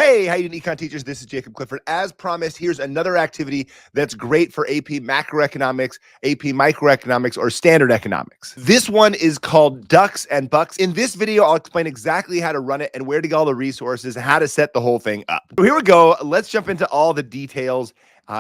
Hey, how you doing, econ teachers? This is Jacob Clifford. As promised, here's another activity that's great for AP macroeconomics, AP microeconomics, or standard economics. This one is called Ducks and Bucks. In this video, I'll explain exactly how to run it and where to get all the resources and how to set the whole thing up. So here we go. Let's jump into all the details.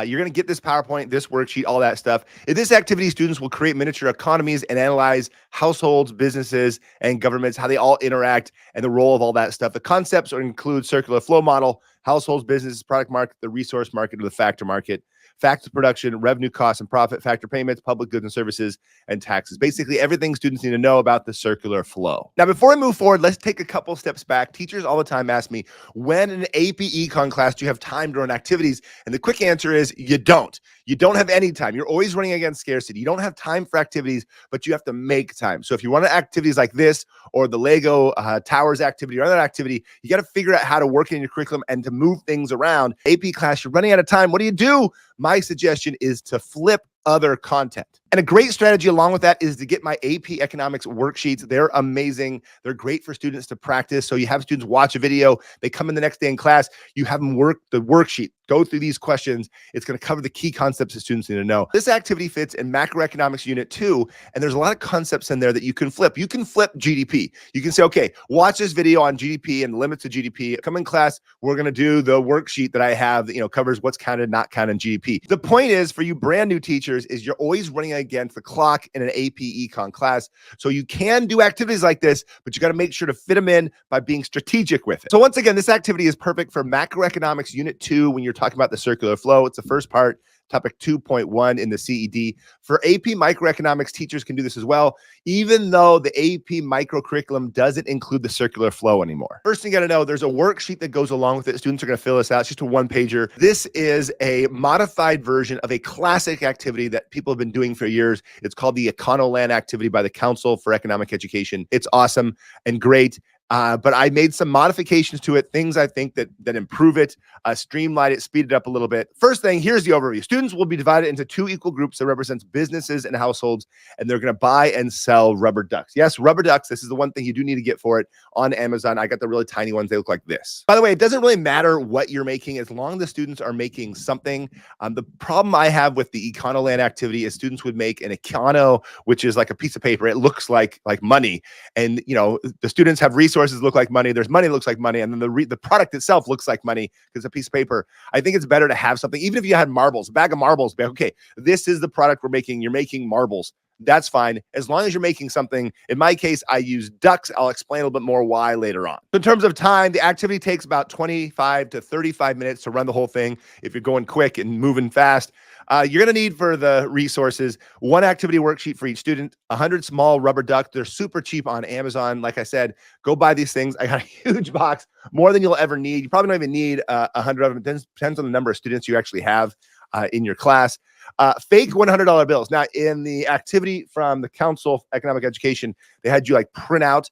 You're going to get this PowerPoint, this worksheet, all that stuff. In this activity, students will create miniature economies and analyze households, businesses, and governments, how they all interact and the role of all that stuff. The concepts include circular flow model, households, businesses, product market, the resource market, or the factor market, factor production, revenue, costs, and profit, factor payments, public goods and services, and taxes. Basically, everything students need to know about the circular flow. Now, before I move forward, let's take a couple steps back. Teachers all the time ask me, when in an AP Econ class do you have time to run activities? And the quick answer is you don't. You don't have any time. You're always running against scarcity. You don't have time for activities, but you have to make time. So if you run activities like this or the Lego Towers activity or other activity, you got to figure out how to work in your curriculum and to move things around. AP class, you're running out of time. What do? My suggestion is to flip other content. And a great strategy along with that is to get my AP Economics worksheets. They're amazing. They're great for students to practice. So you have students watch a video, they come in the next day in class, you have them work the worksheet, go through these questions. It's going to cover the key concepts that students need to know. This activity fits in Macroeconomics Unit 2, and there's a lot of concepts in there that you can flip. You can flip GDP. You can say, okay, watch this video on GDP and the limits of GDP. Come in class, we're going to do the worksheet that I have that, covers what's counted, not counted in GDP. The point is, for you brand new teachers, is you're always running against the clock in an AP Econ class. So you can do activities like this, but you got to make sure to fit them in by being strategic with it. So once again, this activity is perfect for Macroeconomics Unit 2 when you're talking about the circular flow. It's the first part, topic 2.1 in the CED. For AP microeconomics, teachers can do this as well, even though the AP micro curriculum doesn't include the circular flow anymore. First thing you got to know, there's a worksheet that goes along with it. Students are going to fill this out. It's just a one-pager. This is a modified version of a classic activity that people have been doing for years. It's called the Econoland activity by the Council for Economic Education. It's awesome and great. But I made some modifications to it, things I think that improve it, streamline it, speed it up a little bit. First thing, here's the overview. Students will be divided into two equal groups that represents businesses and households, and they're going to buy and sell rubber ducks. Yes, rubber ducks. This is the one thing you do need to get for it on Amazon. I got the really tiny ones. They look like this. By the way, it doesn't really matter what you're making as long as the students are making something. The problem I have with the Econoland activity is students would make an econo, which is like a piece of paper. It looks like money. And, the students have resources look like money. There's money that looks like money. And then the product itself looks like money because it's a piece of paper. I think it's better to have something, even if you had marbles, a bag of marbles, be like, okay, this is the product we're making. You're making marbles. That's fine. As long as you're making something. In my case, I use ducks. I'll explain a little bit more why later on. So in terms of time, the activity takes about 25 to 35 minutes to run the whole thing. If you're going quick and moving fast, you're going to need for the resources, one activity worksheet for each student, 100 small rubber ducks. They're super cheap on Amazon. Like I said, go buy these things. I got a huge box, more than you'll ever need. You probably don't even need 100 of them. It depends on the number of students you actually have in your class. Fake $100 bills. Now, in the activity from the Council for Economic Education, they had you print out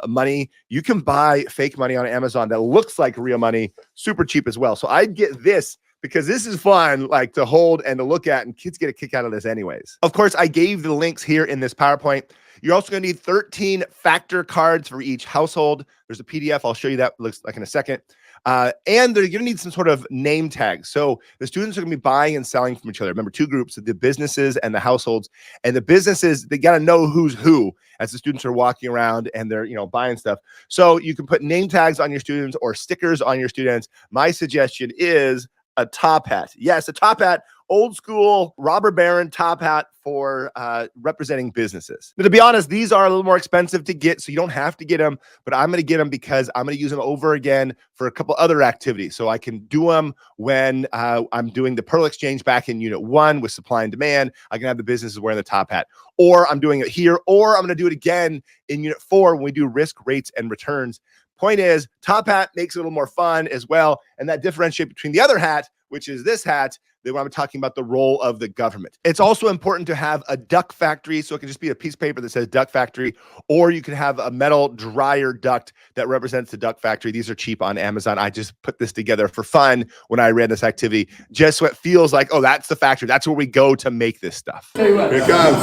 money. You can buy fake money on Amazon that looks like real money, super cheap as well. So I'd get this because this is fun, to hold and to look at, and kids get a kick out of this anyways. Of course, I gave the links here in this PowerPoint. You're also going to need 13 factor cards for each household. There's a PDF. I'll show you that looks like in a second. And you're going to need some sort of name tags. So the students are going to be buying and selling from each other. Remember, two groups, the businesses and the households. And the businesses, they got to know who's who as the students are walking around and they're, buying stuff. So you can put name tags on your students or stickers on your students. My suggestion is a top hat. Yes, a top hat. Old school robber baron top hat for representing businesses. But to be honest, these are a little more expensive to get, so you don't have to get them, but I'm going to get them because I'm going to use them over again for a couple other activities. So I can do them when I'm doing the Pearl Exchange back in Unit 1 with supply and demand. I can have the businesses wearing the top hat, or I'm doing it here, or I'm going to do it again in Unit 4 when we do risk, rates, and returns. Point is, top hat makes it a little more fun as well, and that differentiate between the other hat, which is this hat, Then when I'm talking about the role of the government. It's also important to have a duct factory. So it can just be a piece of paper that says duct factory, or you can have a metal dryer duct that represents the duct factory. These are cheap on Amazon. I just put this together for fun when I ran this activity, just so it feels like, oh, that's the factory. That's where we go to make this stuff. Here it comes.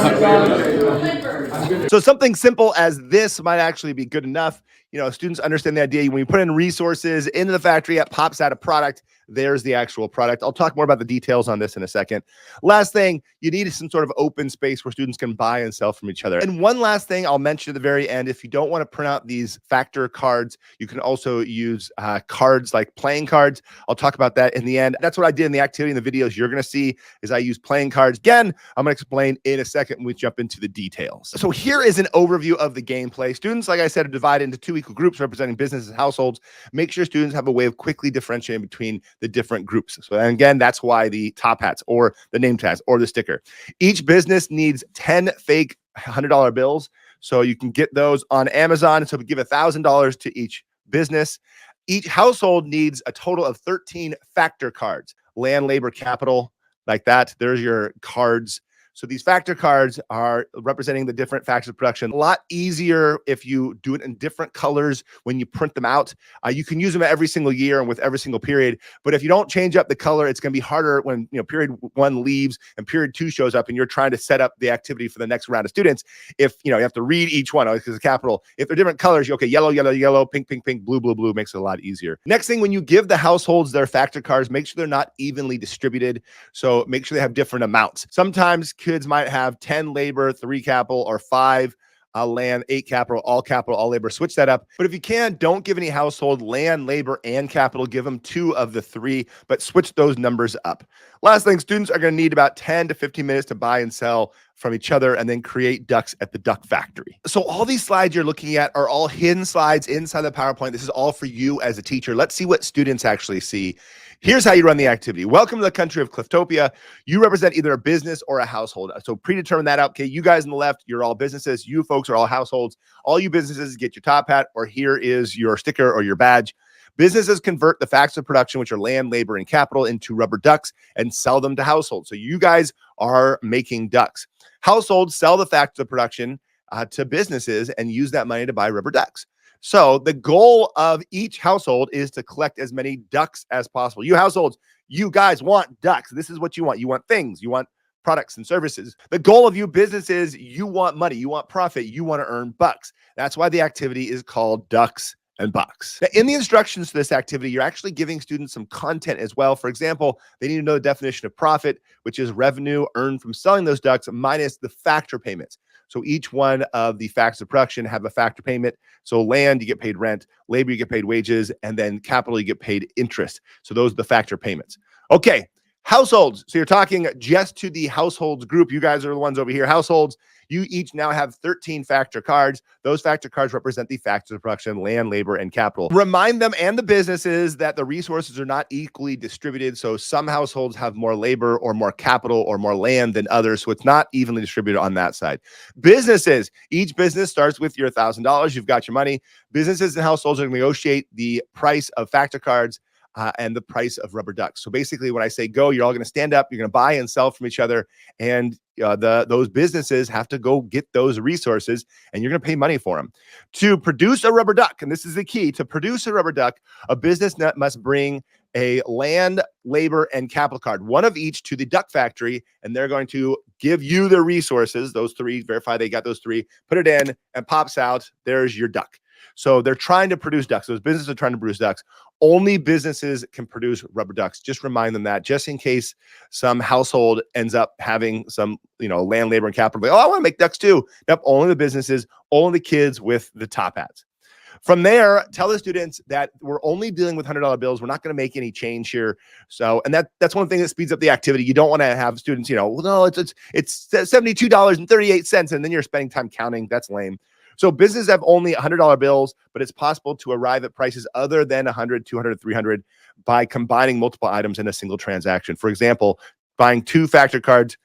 So something simple as this might actually be good enough. Students understand the idea. When you put in resources into the factory, it pops out a product. There's the actual product. I'll talk more about the details on this in a second. Last thing, you need some sort of open space where students can buy and sell from each other. And one last thing I'll mention at the very end, if you don't want to print out these factor cards, you can also use cards like playing cards. I'll talk about that in the end. That's what I did in the activity in the videos you're going to see is I use playing cards. Again, I'm going to explain in a second when we jump into the details. So here is an overview of the gameplay. Students, like I said, are divided into 2 equal groups representing businesses and households. Make sure students have a way of quickly differentiating between the different groups. So and again, that's why the top hats or the name tags or the sticker. Each business needs 10 fake $100 bills. So you can get those on Amazon. So we give $1,000 to each business. Each household needs a total of 13 factor cards, land, labor, capital, like that. There's your cards. So these factor cards are representing the different factors of production. A lot easier if you do it in different colors when you print them out. You can use them every single year and with every single period. But if you don't change up the color, it's going to be harder when period 1 leaves and period 2 shows up and you're trying to set up the activity for the next round of students. If you have to read each one because it's capital. If they're different colors, okay, yellow, yellow, yellow, pink, pink, pink, blue, blue, blue makes it a lot easier. Next thing, when you give the households their factor cards, make sure they're not evenly distributed. So make sure they have different amounts. Sometimes kids might have 10 labor, 3 capital, or 5 land, 8 capital, all labor. Switch that up. But if you can, don't give any household land, labor, and capital. Give them 2 of the 3, but switch those numbers up. Last thing, students are going to need about 10 to 15 minutes to buy and sell from each other and then create ducks at the duck factory. So all these slides you're looking at are all hidden slides inside the PowerPoint. This is all for you as a teacher. Let's see what students actually see. Here's how you run the activity. Welcome to the country of Cliftopia. You represent either a business or a household. So predetermine that out. Okay, you guys on the left, you're all businesses. You folks are all households. All you businesses get your top hat, or here is your sticker or your badge. Businesses convert the facts of production, which are land, labor, and capital, into rubber ducks and sell them to households. So you guys are making ducks. Households sell the facts of production to businesses and use that money to buy rubber ducks. So the goal of each household is to collect as many ducks as possible. You households, you guys want ducks. This is what you want. You want things. You want products and services. The goal of you businesses, you want money. You want profit. You want to earn bucks. That's why the activity is called Ducks and Bucks. Now, in the instructions to this activity, you're actually giving students some content as well. For example, they need to know the definition of profit, which is revenue earned from selling those ducks minus the factor payments. So each one of the factors of production have a factor payment. So land, you get paid rent, labor, you get paid wages, and then capital, you get paid interest. So those are the factor payments. Okay, households. So you're talking just to the households group. You guys are the ones over here. Households, you each now have 13 factor cards. Those factor cards represent the factors of production, land, labor, and capital. Remind them and the businesses that the resources are not equally distributed. So some households have more labor or more capital or more land than others. So it's not evenly distributed on that side. Businesses, each business starts with your $1,000. You've got your money. Businesses and households are going to negotiate the price of factor cards and the price of rubber ducks. So basically, when I say go, you're all going to stand up, you're going to buy and sell from each other, and those businesses have to go get those resources, and you're going to pay money for them. To produce a rubber duck, and this is the key, to produce a rubber duck, a business must bring a land, labor, and capital card, one of each, to the duck factory, and they're going to give you the resources, those 3, verify they got those 3, put it in, and pops out, there's your duck. So they're trying to produce ducks. Those businesses are trying to produce ducks. Only businesses can produce rubber ducks. Just remind them that, just in case some household ends up having some, land, labor, and capital. I want to make ducks too. Nope, only the businesses, only the kids with the top hats. From there, tell the students that we're only dealing with $100 bills. We're not going to make any change here. So, and that's one thing that speeds up the activity. You don't want to have students, well, no, it's $72.38, and then you're spending time counting. That's lame. So businesses have only $100 bills, but it's possible to arrive at prices other than 100, 200, 300 by combining multiple items in a single transaction. For example, buying 2 factor cards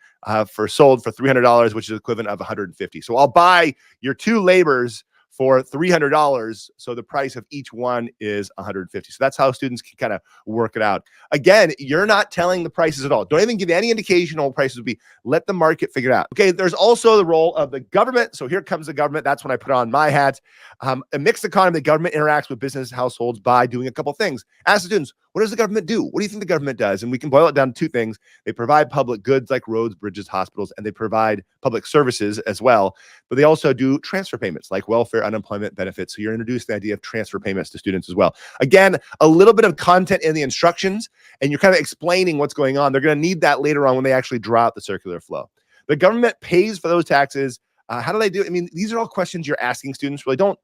sold for $300, which is equivalent of $150. So I'll buy your 2 labors for $300. So the price of each one is $150. So that's how students can kind of work it out. Again, you're not telling the prices at all. Don't even give any indication on what prices would be. Let the market figure it out. Okay, there's also the role of the government. So here comes the government. That's when I put on my hat. A mixed economy, the government interacts with business households by doing a couple things. Ask the students, what does the government do? What do you think the government does? And we can boil it down to two things. They provide public goods like roads, bridges, hospitals, and they provide public services as well. But they also do transfer payments like welfare, unemployment benefits. So you're introducing the idea of transfer payments to students as well. Again, a little bit of content in the instructions, and you're kind of explaining what's going on. They're going to need that later on when they actually draw out the circular flow. The government pays for those taxes. How do they do it? I mean, these are all questions you're asking students. Really don't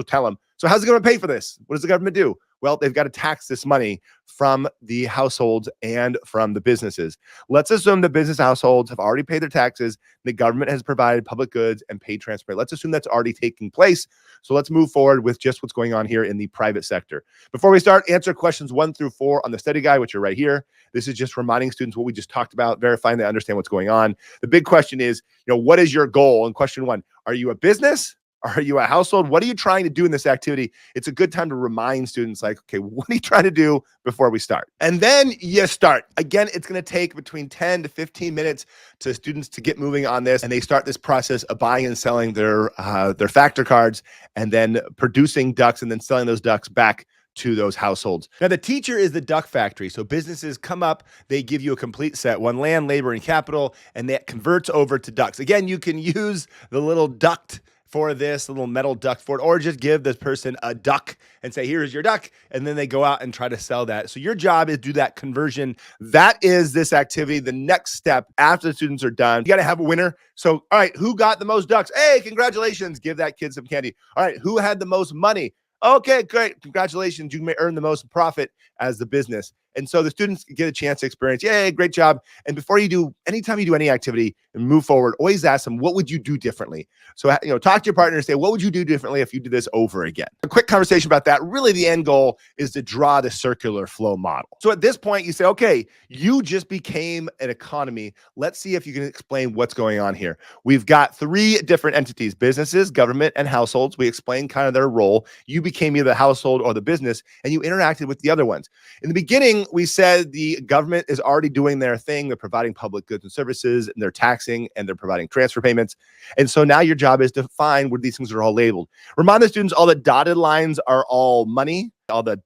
tell them. So how's the government pay for this? What does the government do? Well, they've got to tax this money from the households and from the businesses. Let's assume the business households have already paid their taxes. The government has provided public goods and paid transfer. Let's assume that's already taking place. So let's move forward with just what's going on here in the private sector. Before we start, answer questions 1 through 4 on the study guide, which are right here. This is just reminding students what we just talked about, verifying they understand what's going on. The big question is, what is your goal? And question 1, are you a business? Are you a household? What are you trying to do in this activity? It's a good time to remind students like, okay, what are you trying to do before we start? And then you start. Again, it's going to take between 10 to 15 minutes to students to get moving on this. And they start this process of buying and selling their factor cards and then producing ducks and then selling those ducks back to those households. Now, the teacher is the duck factory. So businesses come up, they give you a complete set, one land, labor, and capital, and that converts over to ducks. Again, you can use the little duct for this, little metal duct for it, or just give this person a duck and say, here's your duck. And then they go out and try to sell that. So your job is to do that conversion. That is this activity. The next step after the students are done, you got to have a winner. So, all right, who got the most ducks? Hey, congratulations. Give that kid some candy. All right, who had the most money? Okay, great. Congratulations. You may earn the most profit as the business. And so the students get a chance to experience, yay, great job. And before you do, anytime you do any activity and move forward, always ask them, what would you do differently? So, talk to your partner and say, what would you do differently if you did this over again? A quick conversation about that. Really, the end goal is to draw the circular flow model. So at this point, you say, okay, you just became an economy. Let's see if you can explain what's going on here. We've got 3 different entities, businesses, government, and households. We explain kind of their role. You became either the household or the business, and you interacted with the other ones. In the beginning, we said the government is already doing their thing. They're providing public goods and services, and they're taxing, and they're providing transfer payments. And so now your job is to find where these things are all labeled. Remind the students all the dotted lines are all money, all the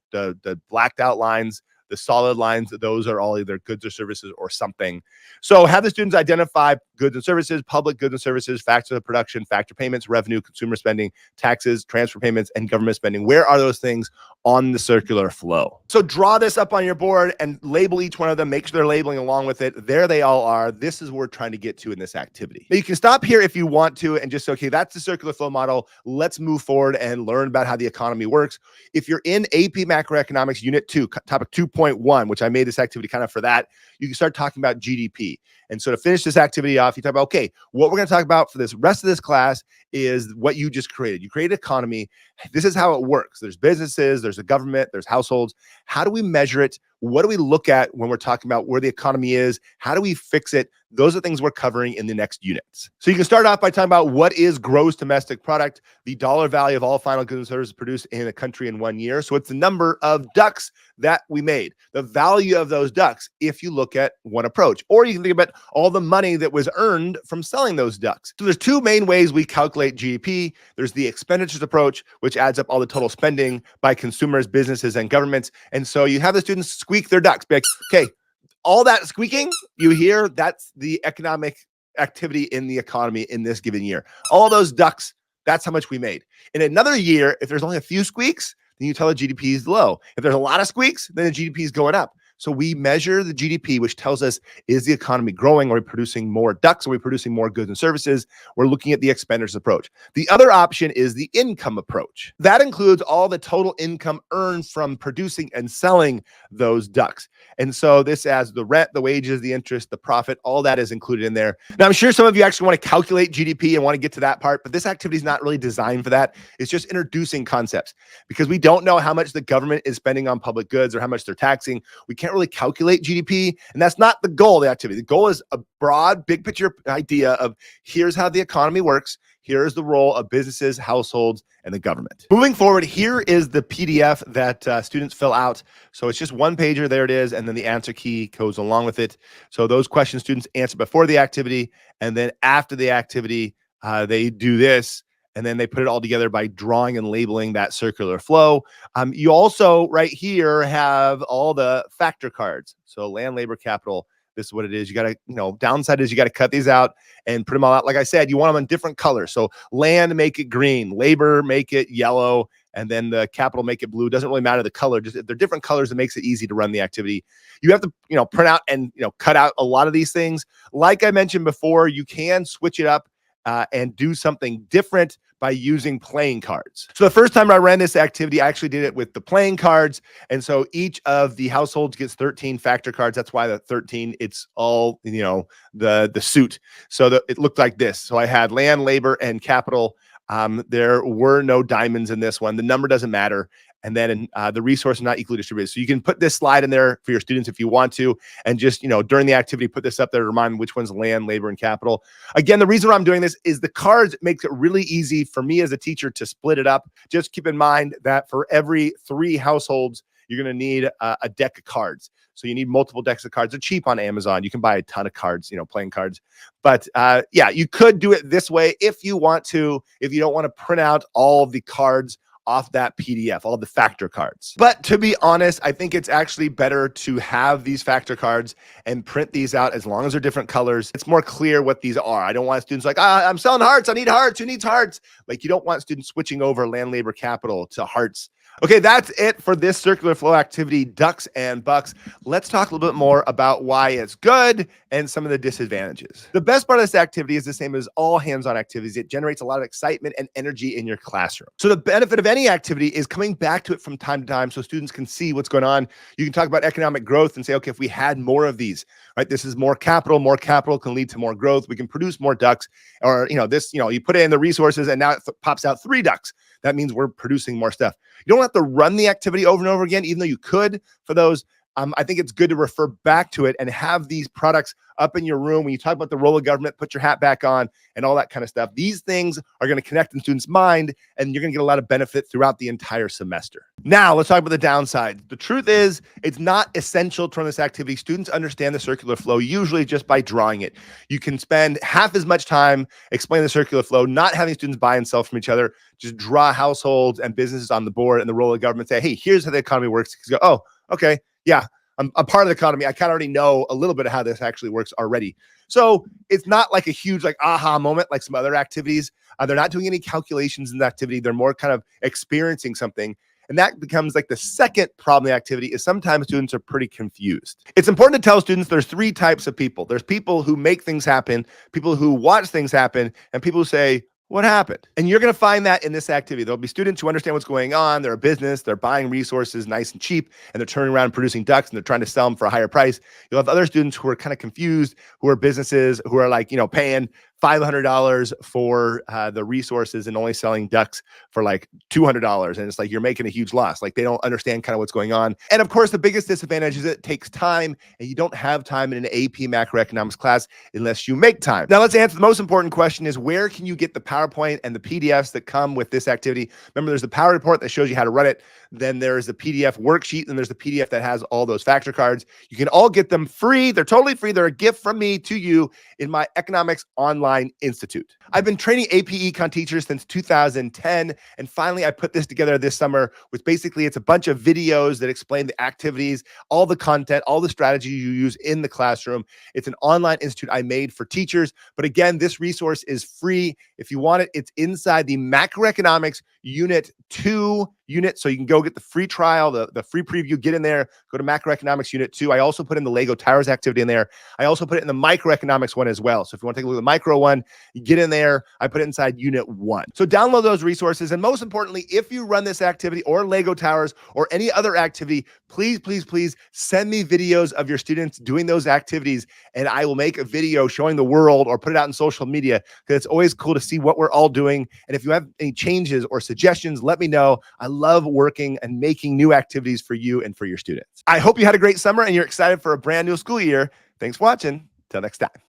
blacked out lines, the solid lines, those are all either goods or services or something. So have the students identify goods and services, public goods and services, factors of production, factor payments, revenue, consumer spending, taxes, transfer payments, and government spending. Where are those things on the circular flow? So draw this up on your board and label each one of them. Make sure they're labeling along with it. There they all are. This is what we're trying to get to in this activity. Now you can stop here if you want to and just say, okay, that's the circular flow model. Let's move forward and learn about how the economy works. If you're in AP Macroeconomics Unit 2, topic 2.1, which I made this activity kind of for that, you can start talking about GDP. And so to finish this activity off, you talk about, okay, what we're going to talk about for this rest of this class is what you just created. You created economy. This is how it works. There's businesses, there's a government, there's households. How do we measure it? What do we look at when we're talking about where the economy is? How do we fix it? Those are things we're covering in the next units. So you can start off by talking about what is gross domestic product, the dollar value of all final goods and services produced in a country in 1 year. So it's the number of ducks that we made, the value of those ducks if you look at one approach. Or you can think about all the money that was earned from selling those ducks. So there's 2 main ways we calculate GDP. There's the expenditures approach, which adds up all the total spending by consumers, businesses, and governments. And so you have the students squeak their ducks. Be like, okay, all that squeaking you hear, that's the economic activity in the economy in this given year. All those ducks, that's how much we made. In another year, if there's only a few squeaks, then you tell the GDP is low. If there's a lot of squeaks, then the GDP is going up. So we measure the GDP, which tells us, is the economy growing? Are we producing more ducks? Are we producing more goods and services? We're looking at the expenditures approach. The other option is the income approach. That includes all the total income earned from producing and selling those ducks. And so this adds the rent, the wages, the interest, the profit, all that is included in there. Now, I'm sure some of you actually want to calculate GDP and want to get to that part, but this activity is not really designed for that. It's just introducing concepts because we don't know how much the government is spending on public goods or how much they're taxing. We can't really calculate GDP, and that's not the goal of the activity. The goal is a broad, big picture idea of here's how the economy works. here is the role of businesses, households, and the government. Moving forward, here is the PDF that students fill out. So it's just one pager, there it is, and then the answer key goes along with it. So those questions students answer before the activity, and then after the activity, they do this, and then they put it all together by drawing and labeling that circular flow. You also, right here, have all the factor cards. So land, labor, capital, this is what it is. You got to, downside is you got to cut these out and put them all out. Like I said, you want them in different colors. So land, make it green, labor, make it yellow, and then the capital, make it blue. Doesn't really matter the color. Just if they're different colors, it makes it easy to run the activity. You have to, print out and, cut out a lot of these things. Like I mentioned before, you can switch it up and do something different by using playing cards. So the first time I ran this activity, I actually did it with the playing cards. And so each of the households gets 13 factor cards. That's why the 13, it's all, the suit. So it looked like this. So I had land, labor, and capital. There were no diamonds in this one. The number doesn't matter. And then the resource is not equally distributed. So you can put this slide in there for your students if you want to, and just, during the activity, put this up there to remind them which one's land, labor, and capital. Again, the reason why I'm doing this is the cards makes it really easy for me as a teacher to split it up. Just keep in mind that for every 3 households, you're going to need a deck of cards. So you need multiple decks of cards. They're cheap on Amazon. You can buy a ton of cards, playing cards. But yeah, you could do it this way if you want to, if you don't want to print out all the cards off that PDF, all the factor cards. But to be honest, I think it's actually better to have these factor cards and print these out as long as they're different colors. It's more clear what these are. I don't want students like, I'm selling hearts. I need hearts. Who needs hearts? Like, you don't want students switching over land, labor, capital to hearts. Okay, that's it for this circular flow activity, ducks and bucks. Let's talk a little bit more about why it's good and some of the disadvantages. The best part of this activity is the same as all hands-on activities. It generates a lot of excitement and energy in your classroom. So the benefit of any activity is coming back to it from time to time so students can see what's going on. You can talk about economic growth and say, okay, if we had more of these, right? This is more capital can lead to more growth. We can produce more ducks, or, this, you put it in the resources and now it pops out 3 ducks. That means we're producing more stuff. You don't have to run the activity over and over again, even though you could for those. I think it's good to refer back to it and have these products up in your room. When you talk about the role of government, put your hat back on and all that kind of stuff. These things are going to connect in students' mind, and you're going to get a lot of benefit throughout the entire semester. Now, let's talk about the downside. The truth is, it's not essential to run this activity. Students understand the circular flow usually just by drawing it. You can spend half as much time explaining the circular flow, not having students buy and sell from each other. Just draw households and businesses on the board and the role of government. Say, hey, here's how the economy works. You go, oh, okay. Yeah, I'm a part of the economy. I kind of already know a little bit of how this actually works already. So it's not like a huge aha moment like some other activities. They're not doing any calculations in the activity. They're more kind of experiencing something. And that becomes like the second problem in the activity is sometimes students are pretty confused. It's important to tell students there's 3 types of people. There's people who make things happen, people who watch things happen, and people who say, what happened? And you're going to find that in this activity. There'll be students who understand what's going on. They're a business. They're buying resources nice and cheap, and they're turning around and producing ducks, and they're trying to sell them for a higher price. You'll have other students who are kind of confused, who are businesses, who are paying $500 for the resources and only selling ducks for like $200. And it's like you're making a huge loss. Like they don't understand kind of what's going on. And of course, the biggest disadvantage is it takes time, and you don't have time in an AP macroeconomics class unless you make time. Now let's answer the most important question is where can you get the PowerPoint and the PDFs that come with this activity? Remember, there's the Power Report that shows you how to run it. Then there's the PDF worksheet, and there's the PDF that has all those factor cards. You can all get them free. They're totally free. They're a gift from me to you in my Economics Online Institute. I've been training AP Econ teachers since 2010, and finally I put this together this summer, which basically it's a bunch of videos that explain the activities, all the content, all the strategies you use in the classroom. It's an online institute I made for teachers, but again, this resource is free. If you want it, it's inside the Macroeconomics Unit 2 unit. So you can go get the free trial, the free preview, get in there, go to Macroeconomics Unit 2. I also put in the Lego Towers activity in there. I also put it in the microeconomics one as well. So if you want to take a look at the micro one, you get in there. I put it inside Unit 1. So download those resources. And most importantly, if you run this activity or Lego Towers or any other activity, please, please, please send me videos of your students doing those activities, and I will make a video showing the world or put it out in social media, because it's always cool to see what we're all doing. And if you have any changes or suggestions, let me know. I love working and making new activities for you and for your students. I hope you had a great summer and you're excited for a brand new school year. Thanks for watching. Till next time.